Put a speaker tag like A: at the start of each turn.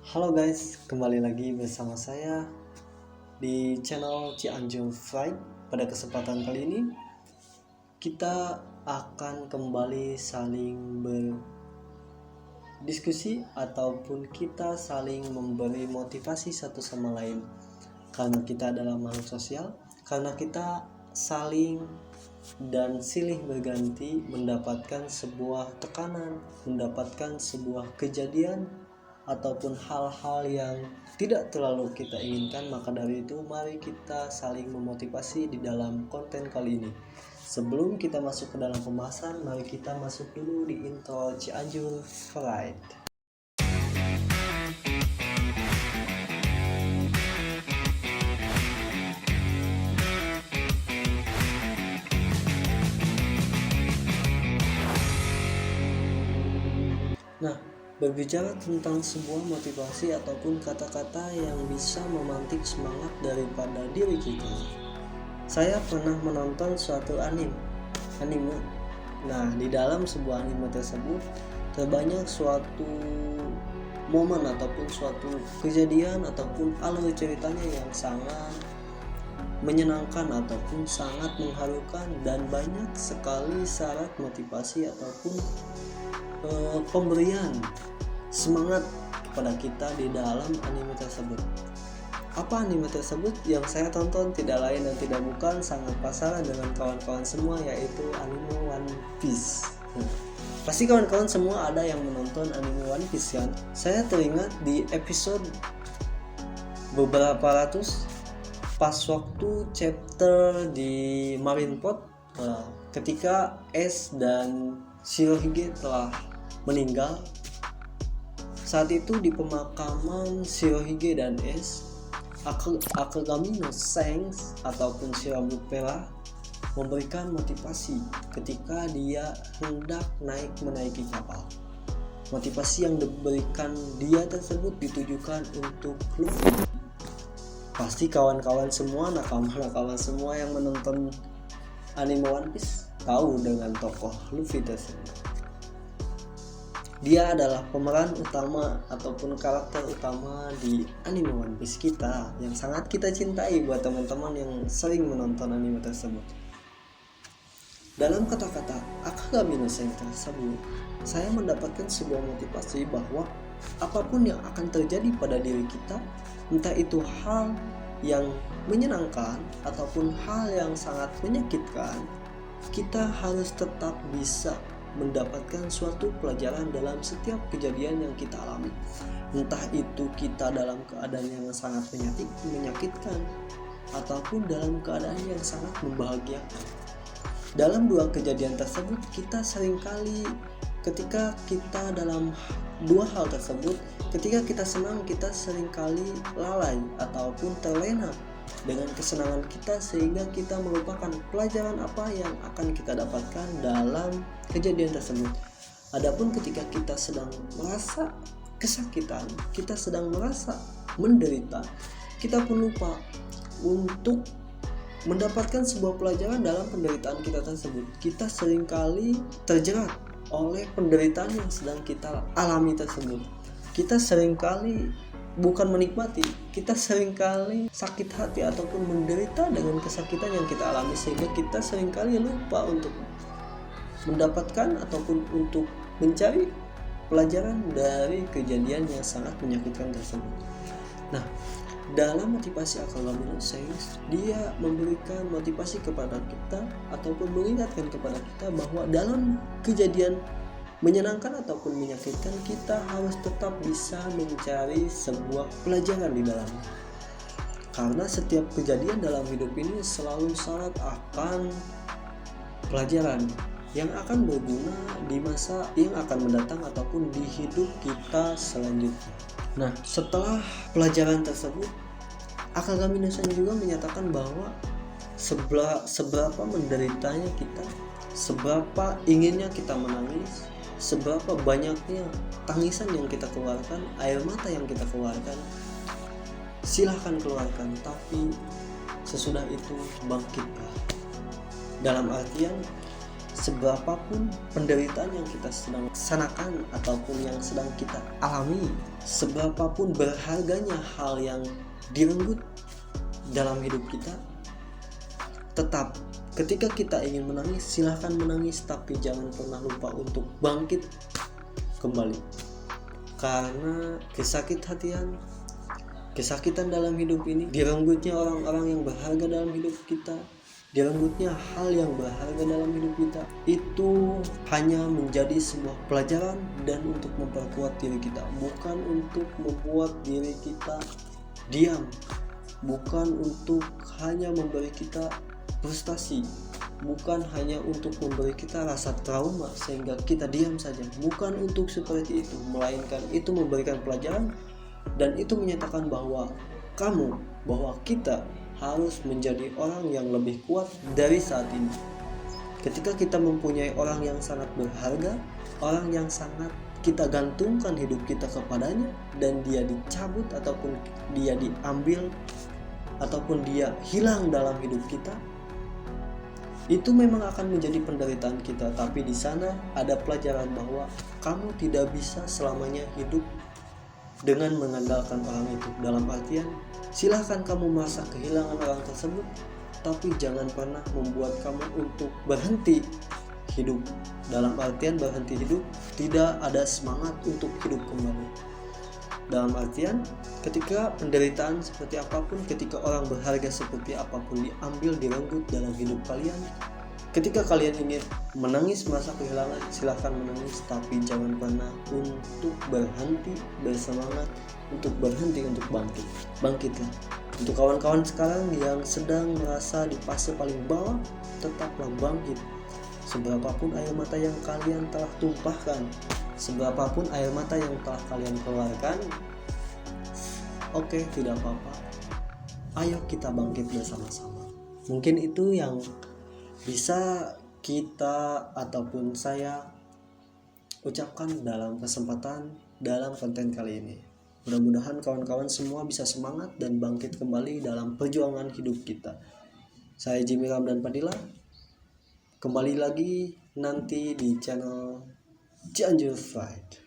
A: Halo guys, kembali lagi bersama saya di channel Cianjur Fried. Pada kesempatan kali ini kita akan kembali saling berdiskusi ataupun kita saling memberi motivasi satu sama lain. Karena kita adalah makhluk sosial, karena kita saling dan silih berganti mendapatkan sebuah tekanan, mendapatkan sebuah kejadian ataupun hal-hal yang tidak terlalu kita inginkan. Maka dari itu mari kita saling memotivasi di dalam konten kali ini. Sebelum kita masuk ke dalam pembahasan, mari kita masuk dulu di intro Cianjur Fried. Nah, berbicara tentang sebuah motivasi ataupun kata-kata yang bisa memantik semangat daripada diri kita. Saya pernah menonton suatu anime. Nah, di dalam sebuah anime tersebut terbanyak suatu momen ataupun suatu kejadian ataupun alur ceritanya yang sangat menyenangkan ataupun sangat mengharukan, dan banyak sekali syarat motivasi ataupun pemberian semangat kepada kita di dalam anime tersebut. Apa anime tersebut? Yang saya tonton tidak lain dan tidak bukan, sangat pasaran dengan kawan-kawan semua, yaitu anime One Piece. Pasti kawan-kawan semua ada yang menonton anime One Piece kan? Saya teringat di episode beberapa ratus, pas waktu chapter di Marineford, ketika Ace dan Shirohige telah meninggal. Saat itu di pemakaman Shirohige dan Ace, Akagami no Shanks ataupun Shirobupera memberikan motivasi ketika dia hendak menaiki kapal. Motivasi yang diberikan dia tersebut ditujukan untuk Luffy. Pasti kawan-kawan semua, nakama-nakama semua yang menonton anime One Piece tahu dengan tokoh Luffy tersebut. Dia adalah pemeran utama ataupun karakter utama di anime One Piece kita yang sangat kita cintai buat teman-teman yang sering menonton anime tersebut. Dalam kata-kata Akagami no Shanks tersebut, saya mendapatkan sebuah motivasi bahwa apapun yang akan terjadi pada diri kita, entah itu hal yang menyenangkan ataupun hal yang sangat menyakitkan, kita harus tetap bisa mendapatkan suatu pelajaran dalam setiap kejadian yang kita alami. Entah itu kita dalam keadaan yang sangat menyakitkan ataupun dalam keadaan yang sangat membahagiakan. Dalam dua kejadian tersebut, kita seringkali ketika kita dalam dua hal tersebut, ketika kita senang, kita seringkali lalai ataupun terlena dengan kesenangan kita, sehingga kita melupakan pelajaran apa yang akan kita dapatkan dalam kejadian tersebut. Adapun ketika kita sedang merasa kesakitan, kita sedang merasa menderita, kita pun lupa untuk mendapatkan sebuah pelajaran dalam penderitaan kita tersebut. Kita seringkali terjerat oleh penderitaan yang sedang kita alami tersebut. Kita seringkali bukan menikmati, kita seringkali sakit hati ataupun menderita dengan kesakitan yang kita alami, sehingga kita seringkali lupa untuk mendapatkan ataupun untuk mencari pelajaran dari kejadian yang sangat menyakitkan tersebut. Nah, dalam motivasi Akagami no Shanks, dia memberikan motivasi kepada kita ataupun mengingatkan kepada kita bahwa dalam kejadian menyenangkan ataupun menyakitkan, kita harus tetap bisa mencari sebuah pelajaran di dalamnya. Karena setiap kejadian dalam hidup ini selalu syarat akan pelajaran yang akan berguna di masa yang akan mendatang ataupun di hidup kita selanjutnya. Nah, setelah pelajaran tersebut, Akagami no Shanks juga menyatakan bahwa seberapa menderitanya kita, seberapa inginnya kita menangis, seberapa banyaknya tangisan yang kita keluarkan, air mata yang kita keluarkan, silahkan keluarkan, tapi sesudah itu bangkitlah. Dalam artian, seberapapun penderitaan yang kita sedang sanakan ataupun yang sedang kita alami, seberapapun berharganya hal yang direnggut dalam hidup kita, tetap ketika kita ingin menangis, silahkan menangis, tapi jangan pernah lupa untuk bangkit kembali. Karena kesakitan dalam hidup ini, direnggutnya orang-orang yang berharga dalam hidup kita, direnggutnya hal yang berharga dalam hidup kita, itu hanya menjadi sebuah pelajaran dan untuk memperkuat diri kita, bukan untuk membuat diri kita diam, bukan untuk hanya memberi kita frustasi, bukan hanya untuk memberi kita rasa trauma sehingga kita diam saja, bukan untuk seperti itu, melainkan itu memberikan pelajaran dan itu menyatakan bahwa kita harus menjadi orang yang lebih kuat dari saat ini. Ketika kita mempunyai orang yang sangat berharga, orang yang sangat kita gantungkan hidup kita kepadanya, dan dia dicabut ataupun dia diambil ataupun dia hilang dalam hidup kita, itu memang akan menjadi penderitaan kita. Tapi di sana ada pelajaran bahwa kamu tidak bisa selamanya hidup dengan mengandalkan orang itu. Dalam artian, silahkan kamu merasa kehilangan orang tersebut, tapi jangan pernah membuat kamu untuk berhenti hidup. Dalam artian berhenti hidup, tidak ada semangat untuk hidup kembali. Dalam artian, ketika penderitaan seperti apapun, ketika orang berharga seperti apapun diambil, direnggut dalam hidup kalian, ketika kalian ingin menangis merasa kehilangan, silahkan menangis, tapi jangan pernah untuk berhenti bersemangat, untuk berhenti untuk bangkit. Bangkitlah. Untuk kawan-kawan sekarang yang sedang merasa di fase paling bawah, tetaplah bangkit. Seberapapun air mata yang kalian telah tumpahkan, seberapapun air mata yang telah kalian keluarkan, oke, tidak apa-apa. Ayo kita bangkit bersama-sama. Mungkin itu yang bisa kita ataupun saya ucapkan dalam konten kali ini. Mudah-mudahan kawan-kawan semua bisa semangat dan bangkit kembali dalam perjuangan hidup kita. Saya Jimmy Ramdan Padilla. Kembali lagi nanti di channel Cianjur Fight.